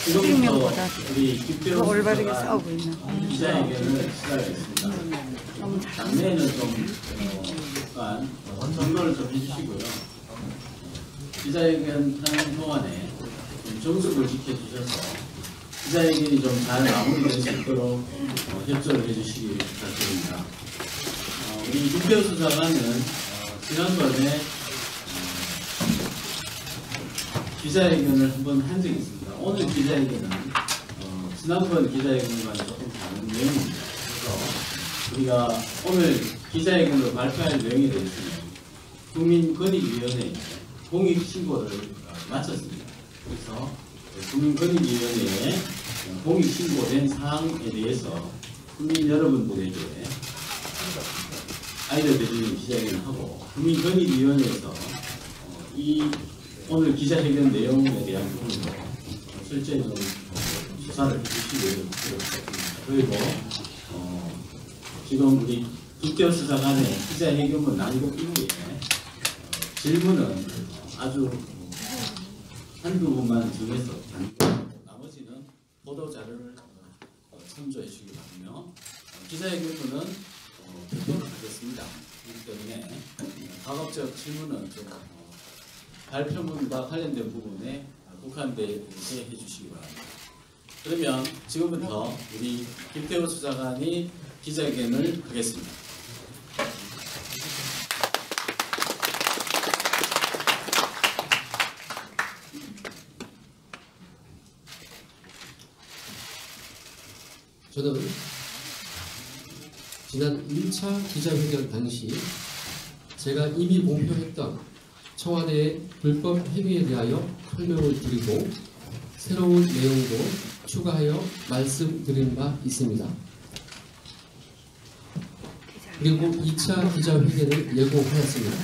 수익명보다 더 올바르게 싸우고 있는 기자회견을 시작하겠습니다. 장례는 좀 약간 정도를 좀 해주시고요. 기자회견 하는 동안에 좀 정숙을 지켜주셔서 기자회견이 좀 잘 마무리될 수 있도록 협조를 해주시기 부탁드립니다. 우리 김태호 수사관은 지난번에 기자회견을 한번 한 적이 있습니다. 오늘 기자회견은 지난번 기자회견과는 조금 다른 내용입니다. 그래서 우리가 오늘 기자회견으로 발표할 내용에 대해서는 국민권익위원회에 공익신고를 마쳤습니다. 그래서 국민권익위원회에 공익신고된 사항에 대해서 국민 여러분들에게 알려드리는 기자회견을 하고 국민권익위원회에서 이 오늘 기자회견 내용에 대한 부분도 실제 좀 수사를 해주시기를 부탁드립니다. 그리고 지금 우리 김태호 수사관의 기자회견문 낭독 이후에 질문은 아주 한두 분만 정해서 나머지는 보도자료를 참조해 주시기 바라며 기자회견문은 별도로 하겠습니다. 그렇기 때문에 가급적 질문은 좀 발표문과 관련된 부분에 국한되게 해주시기 바랍니다. 그러면 지금부터 우리 김태호 수사관이 기자회견을 하겠습니다. 저는 지난 1차 기자회견 당시 제가 이미 공표했던 청와대의 불법 행위에 대하여 설명을 드리고 새로운 내용도 추가하여 말씀드린 바 있습니다. 그리고 2차 기자회견을 예고하였습니다.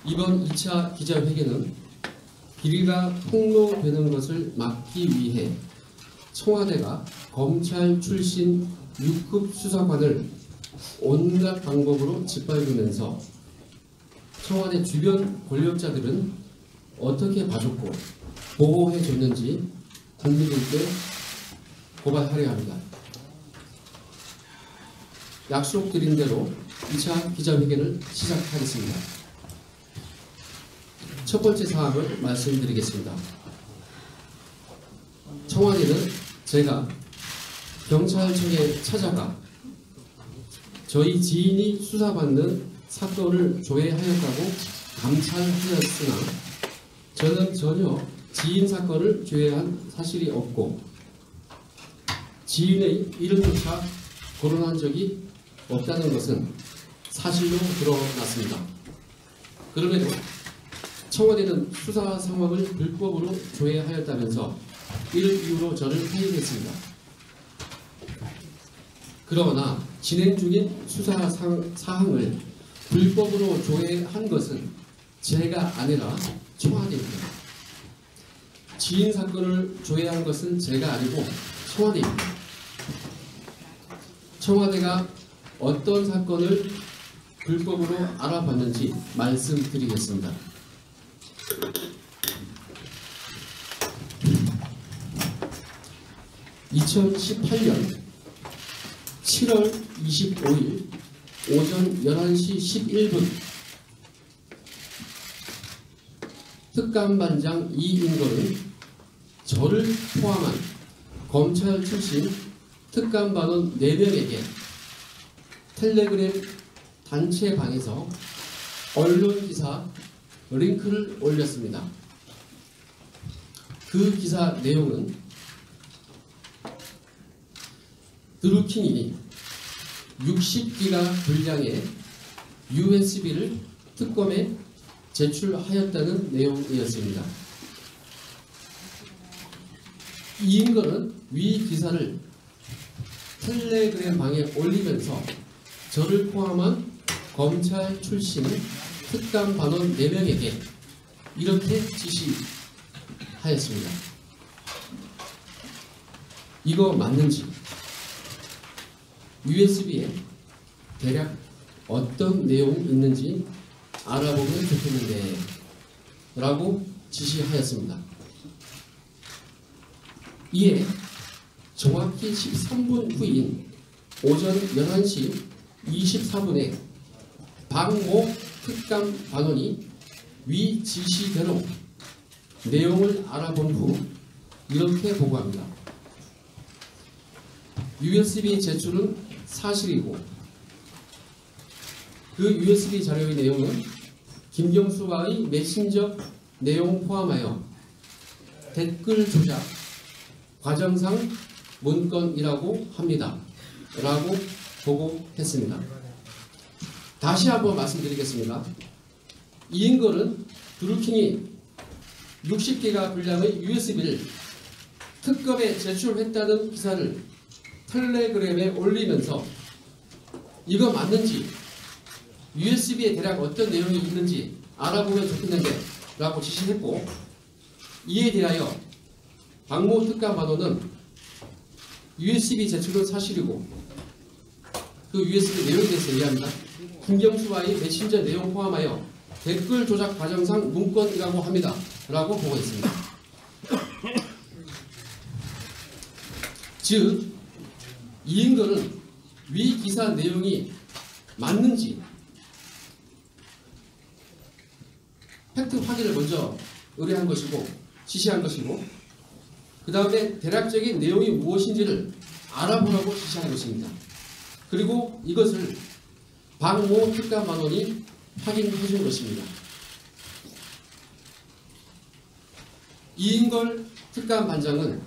이번 2차 기자회견은 비리가 폭로되는 것을 막기 위해 청와대가 검찰 출신 6급 수사관을 온갖 방법으로 짓밟으면서 청와대 주변 권력자들은 어떻게 봐줬고 보호해줬는지 국민들께 고발하려 합니다. 약속드린 대로 2차 기자회견을 시작하겠습니다. 첫 번째 사항을 말씀드리겠습니다. 청와대는 제가 경찰청에 찾아가 저희 지인이 수사받는 사건을 조회하였다고 감찰하였으나 저는 전혀 지인 사건을 조회한 사실이 없고 지인의 이름조차 거론한 적이 없다는 것은 사실로 드러났습니다. 그럼에도 청와대는 수사 상황을 불법으로 조회하였다면서 이를 이유로 저를 해임했습니다. 그러나 진행 중인 수사 사항을 불법으로 조회한 것은 제가 아니라 청와대입니다. 지인 사건을 조회한 것은 제가 아니고 청와대입니다. 청와대가 어떤 사건을 불법으로 알아봤는지 말씀드리겠습니다. 2018년 7월 25일 오전 11시 11분 특감반장 이인걸은 저를 포함한 검찰 출신 특감반원 4명에게 텔레그램 단체방에서 언론기사 링크를 올렸습니다. 그 기사 내용은 드루킹이 60기가 분량의 USB를 특검에 제출하였다는 내용이었습니다. 이인걸은 위 기사를 텔레그램 방에 올리면서 저를 포함한 검찰 출신 특감 반원 4명에게 이렇게 지시하였습니다. 이거 맞는지 USB에 대략 어떤 내용이 있는지 알아보면 좋겠는데 라고 지시하였습니다. 이에 정확히 13분 후인 오전 11시 24분에 박모 특감반원이 위 지시대로 내용을 알아본 후 이렇게 보고합니다. USB 제출은 사실이고 그 USB 자료의 내용은 김경수와의 메신저 내용 포함하여 댓글 조작 과정상 문건이라고 합니다. 라고 보고했습니다. 다시 한번 말씀드리겠습니다. 이 인건은 드루킹이 60기가 분량의 USB를 특검에 제출했다는 기사를 텔레그램에 올리면서 이거 맞는지 USB에 대략 어떤 내용이 있는지 알아보면 좋겠는데 라고 지시했고, 이에 대하여 박모 특감반원은 USB 제출은 사실이고 그 USB 내용에 대해서 얘기합니다. 김경수와의 메신저 내용 포함하여 댓글 조작 과정상 문건이라고 합니다. 라고 보고했습니다. 즉, 이 인건은 위 기사 내용이 맞는지 팩트 확인을 먼저 의뢰한 것이고 지시한 것이고, 그 다음에 대략적인 내용이 무엇인지를 알아보라고 지시한 것입니다. 그리고 이것을 박모 특감반원이 확인해 준 것입니다. 이인걸 특감반장은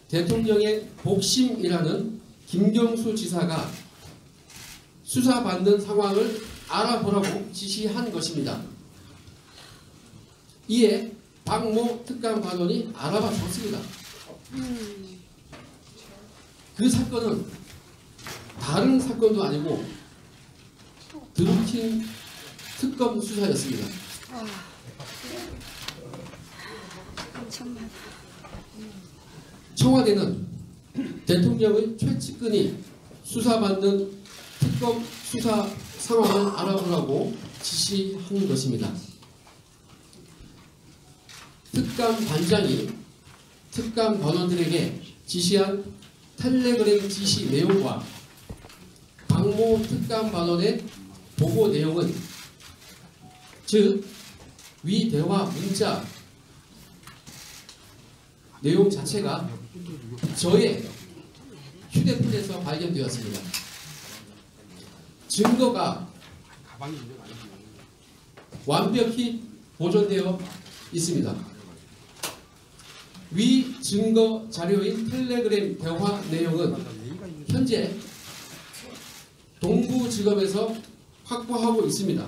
대통령의 복심이라는 김경수 지사가 수사받는 상황을 알아보라고 지시한 것입니다. 이에 박모 특감반원이 알아봐 줬습니다. 그 사건은 다른 사건도 아니고 드루킹 특검 수사였습니다. 청와대는 대통령의 최측근이 수사받는 특검 수사 상황을 알아보라고 지시한 것입니다. 특감 반장이 특감 반원들에게 지시한 텔레그램 지시 내용과 박모 특감 반원의 보고 내용은, 즉 위 대화 문자 내용 자체가 저의 휴대폰에서 발견되었습니다. 증거가 완벽히 보존되어 있습니다. 위 증거 자료인 텔레그램 대화 내용은 현재 동부지검에서 확보하고 있습니다.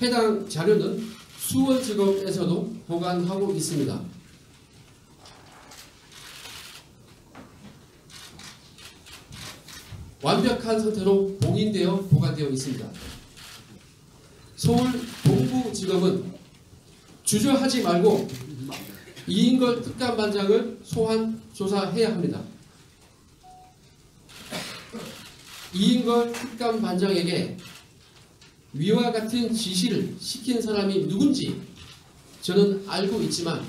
해당 자료는 수원지검에서도 보관하고 있습니다. 완벽한 상태로 봉인되어 보관되어 있습니다. 서울 동부지검은 주저하지 말고 이인걸 특감반장을 소환 조사해야 합니다. 이인걸 특감반장에게 위와 같은 지시를 시킨 사람이 누군지 저는 알고 있지만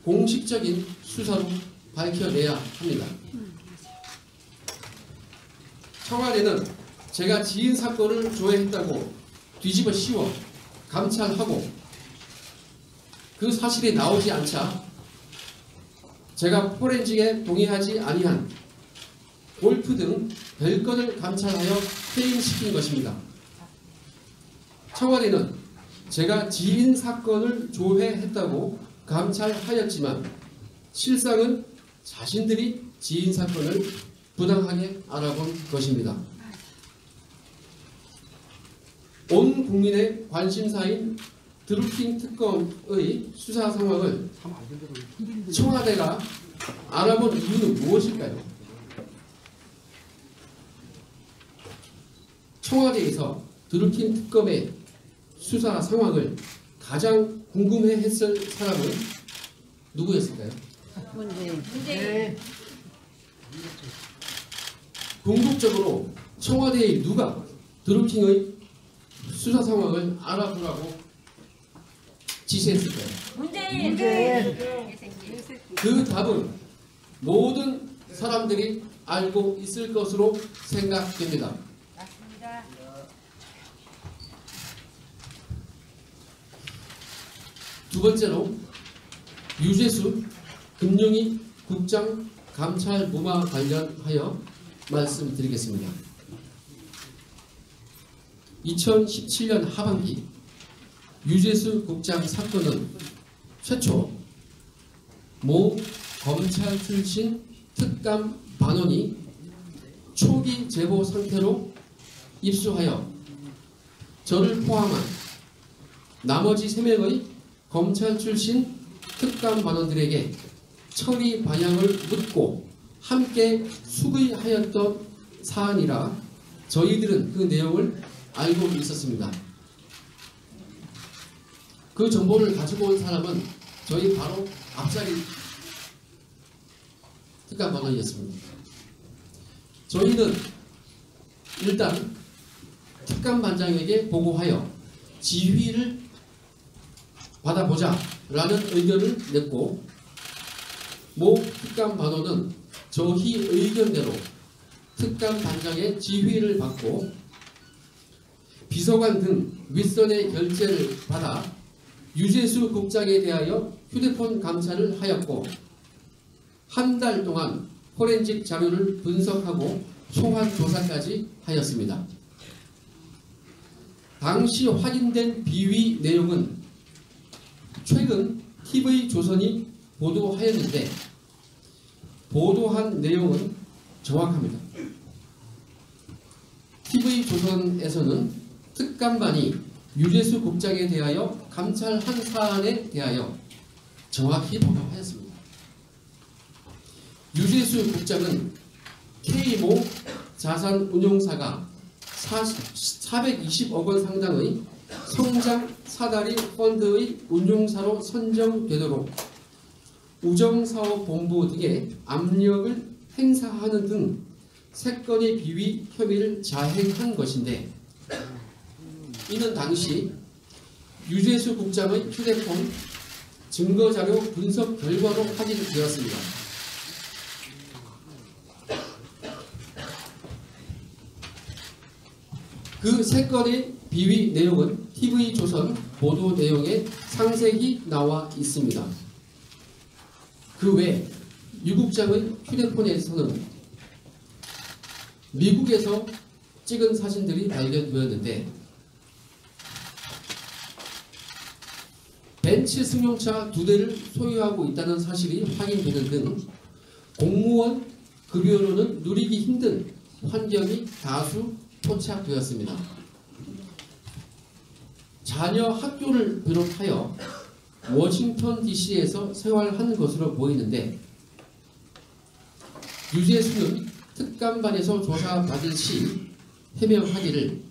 공식적인 수사로 밝혀내야 합니다. 청와대는 제가 지인 사건을 조회했다고 뒤집어 씌워 감찰하고 그 사실이 나오지 않자 제가 포렌식에 동의하지 아니한 골프 등 별건을 감찰하여 해임시킨 것입니다. 청와대는 제가 지인 사건을 조회했다고 감찰하였지만 실상은 자신들이 지인 사건을 부당하게 알아본 것입니다. 온 국민의 관심사인 드루킹 특검의 수사 상황을 청와대가 알아본 이유는 무엇일까요? 청와대에서 드루킹 특검의 수사 상황을 가장 궁금해했을 사람은 누구였을까요? 문재인. 궁극적으로 청와대의 누가 드루킹의 수사 상황을 알아보라고 지시했을까요? 문재인. 그 답은 모든 사람들이 알고 있을 것으로 생각됩니다. 맞습니다. 두 번째로 유재수 금융위 국장 감찰 무마 관련하여 말씀드리겠습니다. 2017년 하반기 유재수 국장 사건은 최초 모 검찰 출신 특감 반원이 초기 제보 상태로 입수하여 저를 포함한 나머지 3명의 검찰 출신 특감 반원들에게 처리 방향을 묻고 함께 수의하였던 사안이라 저희들은 그 내용을 알고 있었습니다. 그 정보를 가지고 온 사람은 저희 바로 앞자리 특감 반원이었습니다. 저희는 일단 특감 반장에게 보고하여 지휘를 받아보자 라는 의견을 냈고 모 특감 반원은 저희 의견대로 특감 반장의 지휘를 받고 비서관 등 윗선의 결재를 받아 유재수 국장에 대하여 휴대폰 감찰을 하였고 한 달 동안 포렌식 자료를 분석하고 소환 조사까지 하였습니다. 당시 확인된 비위 내용은 최근 TV조선이 보도하였는데 보도한 내용은 정확합니다. TV조선에서는 특감반이 유재수 국장에 대하여 감찰한 사안에 대하여 정확히 보도하였습니다. 유재수 국장은 K모 자산운용사가 420억 원 상당의 성장 사다리 펀드의 운용사로 선정되도록 우정사업본부 등의 압력을 행사하는 등 3건의 비위 혐의를 자행한 것인데 이는 당시 유재수 국장의 휴대폰 증거자료 분석 결과로 확인되었습니다. 그 3건의 비위 내용은 TV조선 보도 내용에 상세히 나와 있습니다. 그 외 유 국장의 휴대폰에서는 미국에서 찍은 사진들이 발견되었는데 벤츠 승용차 2대를 소유하고 있다는 사실이 확인되는 등 공무원 급여로는 누리기 힘든 환경이 다수 포착되었습니다. 자녀 학교를 비롯하여 워싱턴 DC에서 생활한 것으로 보이는데 유재수는 특감반에서 조사받을 시 해명하기를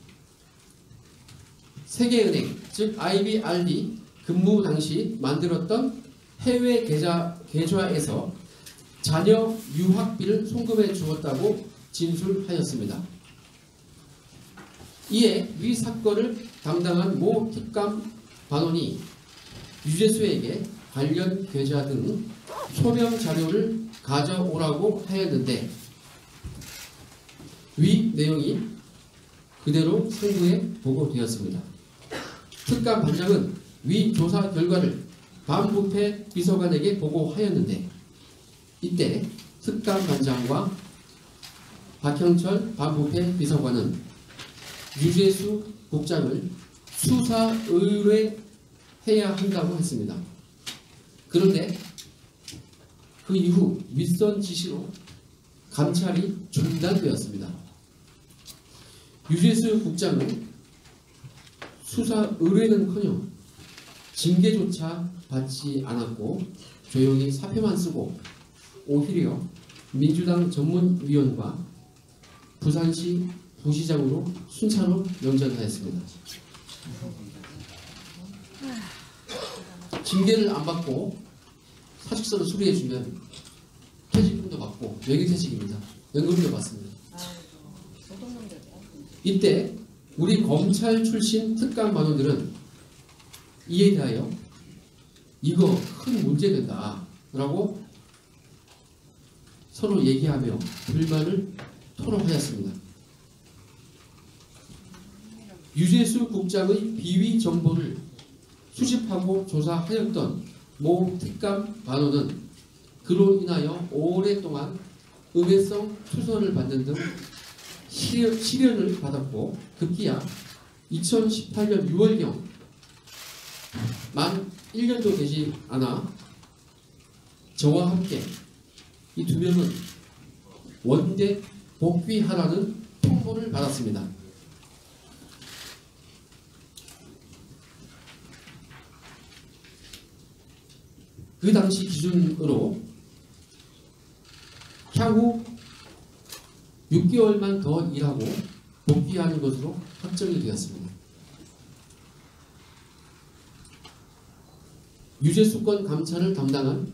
세계은행 즉 IBRD 근무 당시 만들었던 해외 계좌에서 자녀 유학비를 송금해 주었다고 진술하였습니다. 이에 위 사건을 담당한 모 특감 반원이 유재수에게 관련 계좌 등 소명 자료를 가져오라고 하였는데 위 내용이 그대로 상부에 보고되었습니다. 특감 반장은 위 조사 결과를 반부패 비서관에게 보고하였는데 이때 특감 반장과 박형철 반부패 비서관은 유재수 국장을 수사 의뢰해야 한다고 했습니다. 그런데 그 이후 윗선 지시로 감찰이 중단되었습니다. 유재수 국장은 수사 의뢰는커녕 징계조차 받지 않았고 조용히 사표만 쓰고 오히려 민주당 전문위원과 부산시 부시장으로 순차로 연전하였습니다. 징계를 안 받고 사직서를 수리해주면 퇴직금도 받고 명예퇴직입니다. 연금도 받습니다. 이때 우리 검찰 출신 특감 반원들은 이에 대하여 이거 큰 문제된다 라고 서로 얘기하며 불만을 토로하였습니다. 유재수 국장의 비위 정보를 수집하고 조사하였던 모 특감 반원은 그로 인하여 오랫동안 음해성 투선을 받는 등 시련을 받았고 급기야 2018년 6월경 만 1년도 되지 않아 저와 함께 이 두 명은 원대 복귀하라는 통보를 받았습니다. 그 당시 기준으로 향후 6개월만 더 일하고 복귀하는 것으로 확정이 되었습니다. 유재수건 감찰을 담당한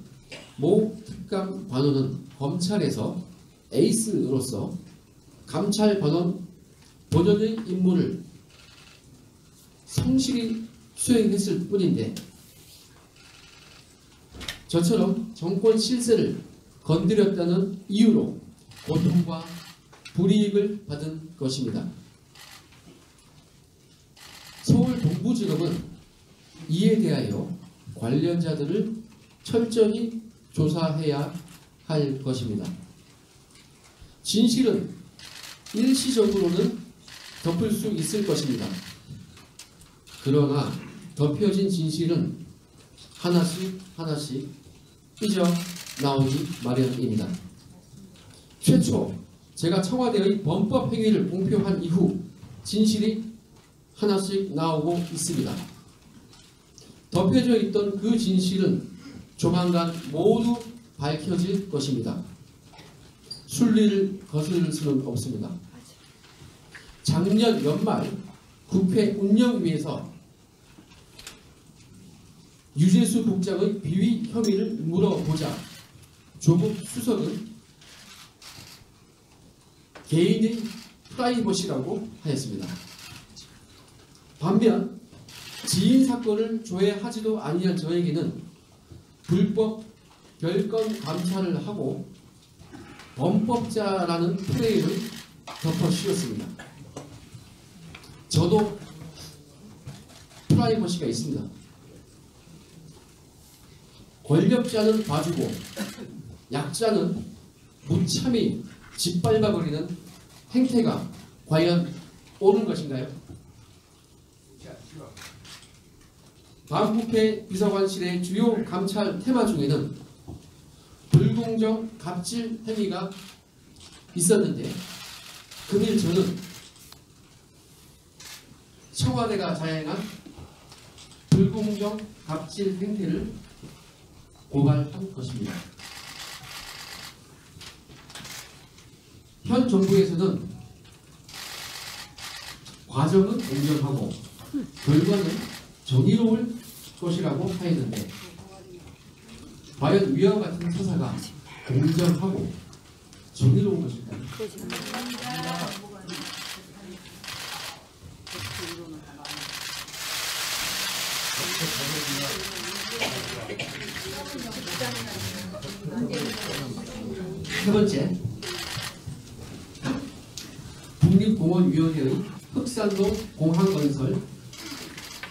모 특감 반원은 검찰에서 에이스로서 감찰 반원 본연의 임무를 성실히 수행했을 뿐인데 저처럼 정권 실세를 건드렸다는 이유로 고통과 불이익을 받은 것입니다. 서울 동부지검은 이에 대하여 관련자들을 철저히 조사해야 할 것입니다. 진실은 일시적으로는 덮을 수 있을 것입니다. 그러나 덮여진 진실은 하나씩 삐져나오기 마련입니다. 최초 제가 청와대의 범법행위를 공표한 이후 진실이 하나씩 나오고 있습니다. 덮여져 있던 그 진실은 조만간 모두 밝혀질 것입니다. 순리를 거스를 수는 없습니다. 작년 연말 국회 운영위에서 유재수 국장의 비위 혐의를 물어보자 조국 수석은 개인의 프라이버시라고 하였습니다. 반면 지인 사건을 조회하지도 아니한 저에게는 불법 별건 감찰을 하고 범법자라는 프레임을 덮어 씌웠습니다. 저도 프라이버시가 있습니다. 권력자는 봐주고 약자는 무참히 짓밟아버리는 행태가 과연 옳은 것인가요? 반국회 비서관실의 주요 감찰 테마 중에는 불공정 갑질 행위가 있었는데 금일 저는 청와대가 자행한 불공정 갑질 행태를 고발한 것입니다. 현 정부에서는 과정은 공정하고 결과는 정의로울 것이라고 하였는데 과연 위와 같은 수사가 공정하고 정의로운 것일까요? 세 번째, 국립공원위원회의 흑산로 공항건설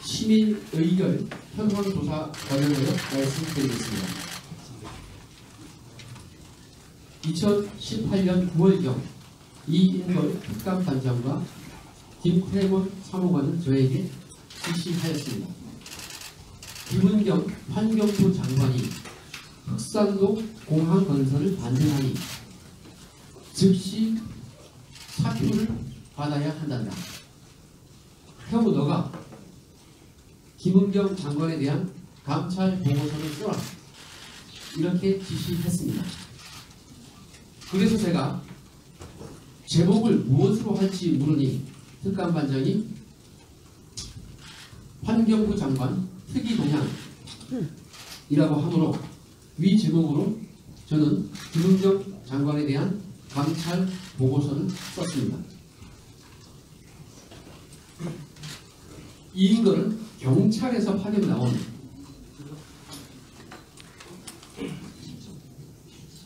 시민의결 현황조사 관련하여 말씀드리겠습니다. 2018년 9월경 이인걸 특감반장과 김태원 사무관은 저에게 지시하였습니다. 김은경 환경부 장관이 흑산로 공항 건설을 반대하니 즉시 사표를 받아야 한단다. 형 너가 김은경 장관에 대한 감찰 보고서를 써라. 이렇게 지시했습니다. 그래서 제가 제목을 무엇으로 할지 물으니 특감반장이 환경부 장관 특이동향이라고 하므로 위 제목으로 저는 김은경 장관에 대한 감찰 보고서를 썼습니다. 이인걸은 경찰에서 파견 나온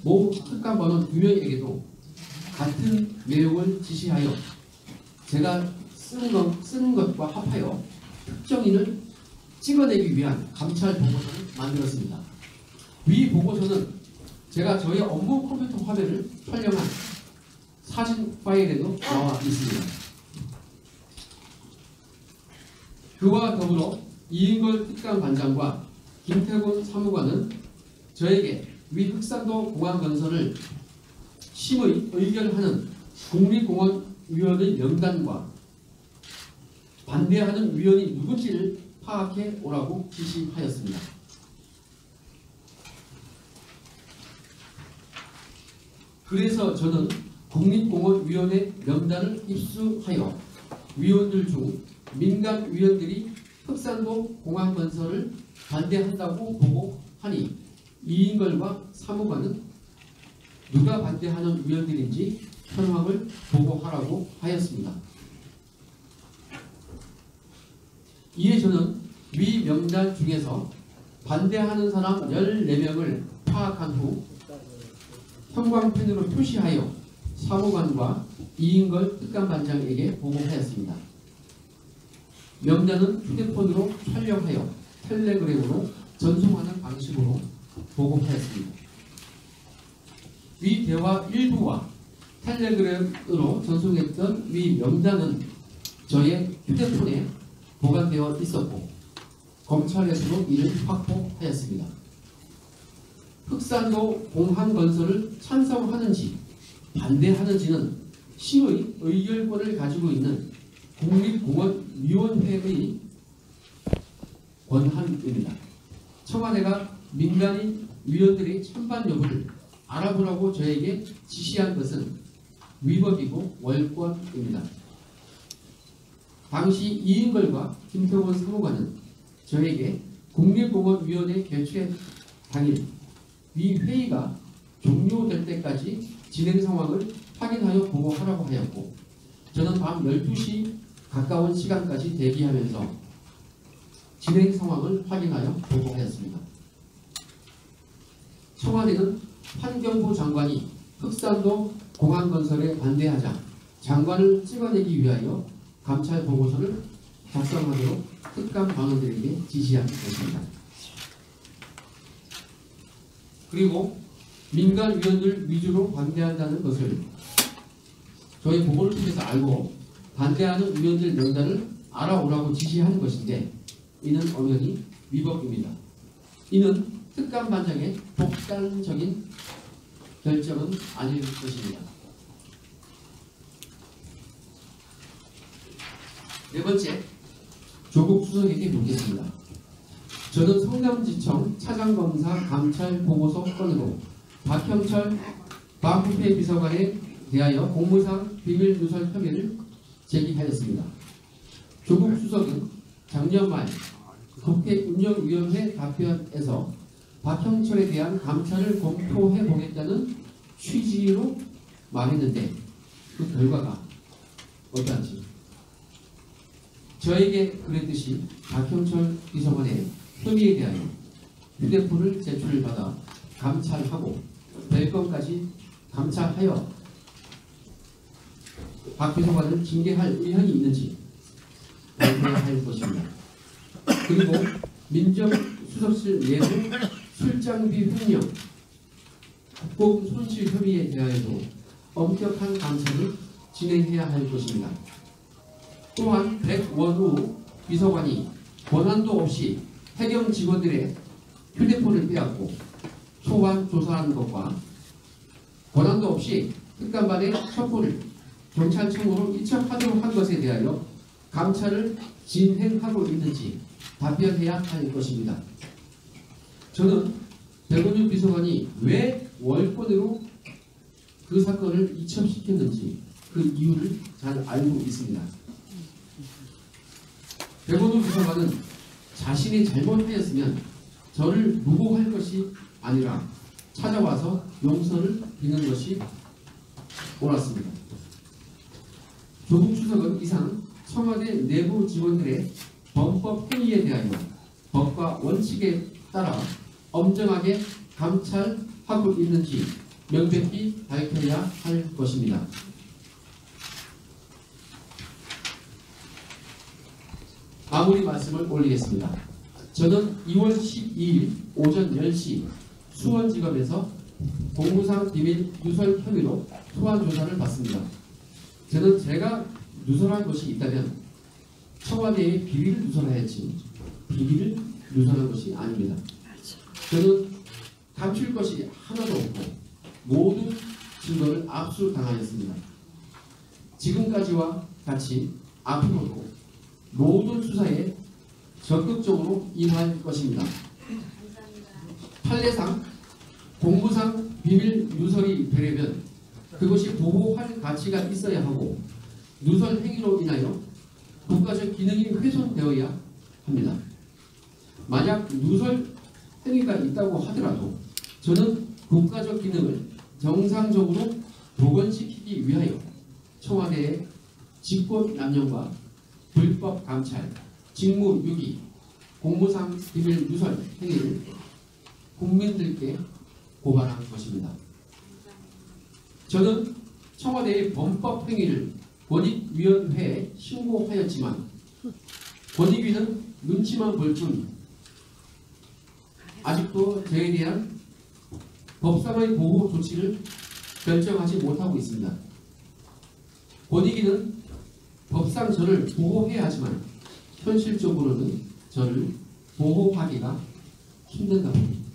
모 특감반원 2명에게도 같은 내용을 지시하여 제가 쓰는 것과 합하여 특정인을 찍어내기 위한 감찰 보고서를 만들었습니다. 위 보고서는 제가 저희 업무 컴퓨터 화면을 촬영한 사진 파일에도 나와 있습니다. 그와 더불어 이인걸 특감반장과 김태곤 사무관은 저에게 위 흑산도 공항건설을 심의 의결하는 국립공원위원회 명단과 반대하는 위원이 누군지를 파악해 오라고 지시하였습니다. 그래서 저는 국립공원위원회 명단을 입수하여 위원들 중 민간 위원들이 흑산도 공항건설을 반대한다고 보고하니 이인걸과 사무관은 누가 반대하는 위원들인지 현황을 보고하라고 하였습니다. 이에 저는 위 명단 중에서 반대하는 사람 14명을 파악한 후 형광펜으로 표시하여 사무관과 이인걸 특감반장에게 보고하였습니다. 명단은 휴대폰으로 촬영하여 텔레그램으로 전송하는 방식으로 보고하였습니다. 위 대화 일부와 텔레그램으로 전송했던 위 명단은 저의 휴대폰에 보관되어 있었고 검찰에서도 이를 확보하였습니다. 흑산도 공항건설을 찬성하는지 반대하는지는 심의 의결권을 가지고 있는 국립공원위원회의 권한입니다. 청와대가 민간인 위원들의 찬반 여부를 알아보라고 저에게 지시한 것은 위법이고 월권입니다. 당시 이인걸과 김태곤 사무관은 저에게 국립공원위원회 개최 당일 위 회의가 종료될 때까지 진행 상황을 확인하여 보고하라고 하였고 저는 밤 12시 가까운 시간까지 대기하면서 진행 상황을 확인하여 보고하였습니다. 청와대는 환경부 장관이 흑산도 공항건설에 반대하자 장관을 찍어내기 위하여 감찰 보고서를 작성하도록 특감 반원들에게 지시한 것입니다. 그리고 민간 위원들 위주로 반대한다는 것을 저희 보고를 통해서 알고 반대하는 위원들 명단을 알아오라고 지시하는 것인데 이는 엄연히 위법입니다. 이는 특감반장의 독단적인 결정은 아닐 것입니다. 네 번째, 조국 수석에게 묻겠습니다. 저는 성남지청 차장검사 감찰 보고서 건으로 박형철 박후배 비서관에 대하여 공무상 비밀 누설 혐의를 제기하였습니다. 조국 수석은 작년 말 국회 운영위원회 답변에서 박형철에 대한 감찰을 검토해 보겠다는 취지로 말했는데 그 결과가 어떠한지 저에게 그랬듯이 박형철 비서관의 혐의에 대하여 휴대폰을 제출받아 감찰하고 별건까지 감찰하여 박 비서관을 징계할 의향이 있는지 발표해야 할 것입니다. 그리고 민정수석실 내부 출장비 횡령, 국고금 손실 혐의에 대하여도 엄격한 감찰을 진행해야 할 것입니다. 또한 백원우 비서관이 권한도 없이 해경 직원들의 휴대폰을 빼앗고 소환 조사하는 것과 권한도 없이 특감반의 첩보를 경찰청으로 이첩하도록 한 것에 대하여 감찰을 진행하고 있는지 답변해야 할 것입니다. 저는 백원우 비서관이 왜 월권으로 그 사건을 이첩시켰는지 그 이유를 잘 알고 있습니다. 백원우 비서관은 자신이 잘못하였으면 저를 무고할 것이 아니라 찾아와서 용서를 비는 것이 옳았습니다. 조국 수석은 이상 청와대 내부 직원들의 범법 행위에 대하여 법과 원칙에 따라 엄정하게 감찰하고 있는지 명백히 밝혀야 할 것입니다. 마무리 말씀을 올리겠습니다. 저는 2월 12일 오전 10시 수원지검에서 공무상 비밀 누설 혐의로 소환 조사를 받습니다. 저는 제가 누설한 것이 있다면 청와대의 비밀을 누설하였지 비밀을 누설한 것이 아닙니다. 저는 감출 것이 하나도 없고 모든 증거를 압수당하였습니다. 지금까지와 같이 앞으로도 모든 수사에 적극적으로 임할 것입니다. 판례상 공무상 비밀 누설이 되려면 그것이 보호할 가치가 있어야 하고 누설 행위로 인하여 국가적 기능이 훼손되어야 합니다. 만약 누설 행위가 있다고 하더라도 저는 국가적 기능을 정상적으로 복원시키기 위하여 청와대의 직권남용과 불법 감찰, 직무유기, 공무상 비밀 누설 행위를 국민들께 고발한 것입니다. 저는 청와대의 범법 행위를 권익위원회에 신고하였지만 권익위는 눈치만 볼 뿐 아직도 저에 대한 법상의 보호 조치를 결정하지 못하고 있습니다. 권익위는 법상 저를 보호해야 하지만 현실적으로는 저를 보호하기가 힘든가 봅니다.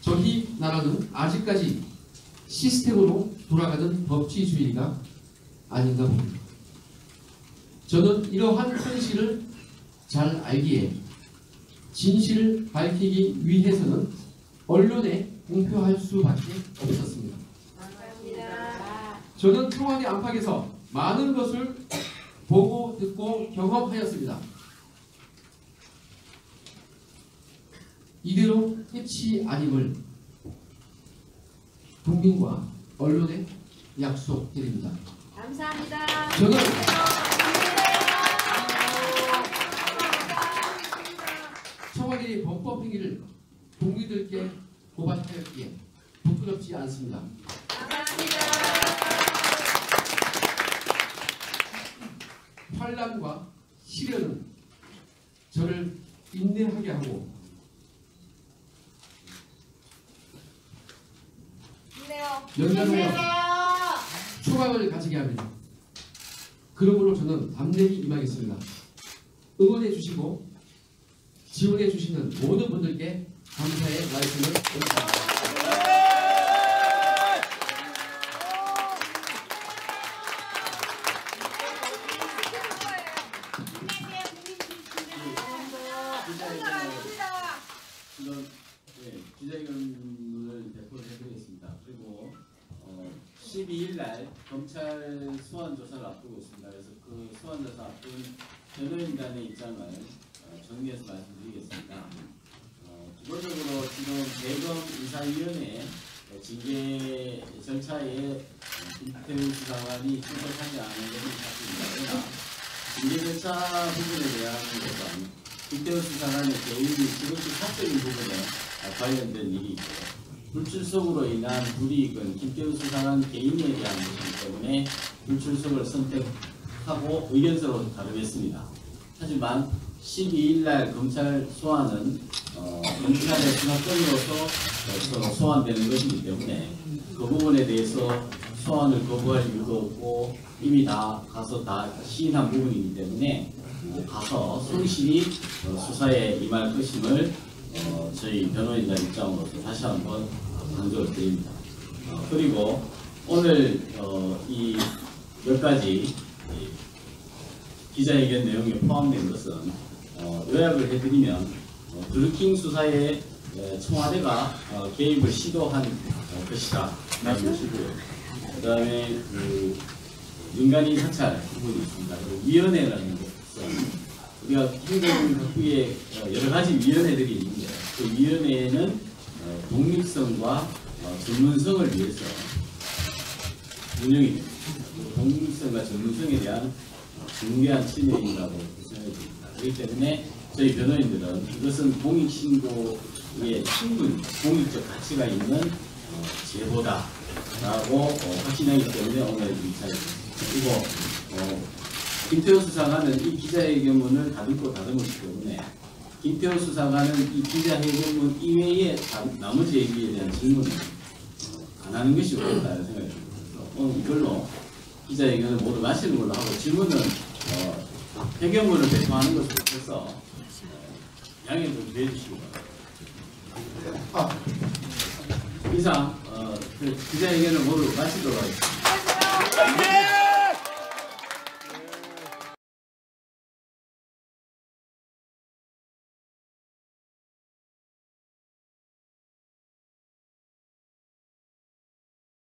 저희 나라는 아직까지 시스템으로 돌아가는 법치주의가 아닌가 봅니다. 저는 이러한 현실을 잘 알기에 진실을 밝히기 위해서는 언론에 공표할 수밖에 없었습니다. 감사합니다. 저는 청와대 안팎에서 많은 것을 보고 듣고 경험하였습니다. 이대로 해치 아님을 국민과 언론에 약속드립니다. 감사합니다. 저는 청와대의 범법 행위를 국민들께 고발하였기에 부끄럽지 않습니다. 감사합니다. 환란과 시련은 저를 인내하게 하고 연단하여 초강을 가지게 합니다. 그러므로 저는 담대히 임하겠습니다. 응원해 주시고 지원해 주시는 모든 분들께 감사의 말씀을 드립니다. 지금 기자회견을 배포를 해드리겠습니다. 그리고 12일 날 검찰 소환 조사를 앞두고 있습니다. 그래서 그 소환 조사 앞둔 변호인단의 입장을 정리해서 말씀드리겠습니다. 기본적으로 지금 대검 인사위원회 징계 절차에 김태우 수사관이 출석하지 않은 것은 사실입니다. 그러나 징계 절차 부분에 대한 것은 김태우 수사관의 개인이 지극히 사적인 부분에 관련된 일이고 불출석으로 인한 불이익은 김태우 수사관 개인에 대한 것이기 때문에 불출석을 선택하고 의견서로 다루겠습니다. 하지만 12일 날 검찰 소환은 검찰의 수사권으로서 소환되는 것이기 때문에 그 부분에 대해서 소환을 거부할 이유도 없고 이미 다 가서 다 시인한 부분이기 때문에 가서 성실히 수사에 임할 것임을 저희 변호인단 입장으로서 다시 한번 강조를 드립니다. 그리고 오늘 이 몇 가지 기자회견 내용에 포함된 것은 요약을 해드리면 드루킹 수사에 청와대가 개입을 시도한 것이다 라는 것이고요. 그 다음에 민간인 사찰 부분이 있습니다. 그리고 위원회라는 것은 우리가 행정학부에 여러 가지 위원회들이 있는데 그 위원회에는 독립성과 전문성을 위해서 운영이 됩니다. 독립성과 전문성에 대한 중대한 침해이라고 생각이 듭니다. 그렇기 때문에 저희 변호인들은 이것은 공익신고에 충분히 공익적 가치가 있는 제보다라고 확신하기 때문에 오늘 이 자리입니다. 그리고 김태호 수사관은 이 기자회견문을 다듬고 다듬었기 때문에 김태호 수사관은 이 기자회견문 이외에 나머지 얘기에 대한 질문을 안 하는 것이 옳다는 생각이 듭니다. 오늘 이걸로 기자회견을 모두 마치는 걸로 하고 질문은 회견문을 배포하는 것으로 해서 양해 좀 해주시기 바랍니다. 이상 기자회견을 모두 마치도록 하겠습니다.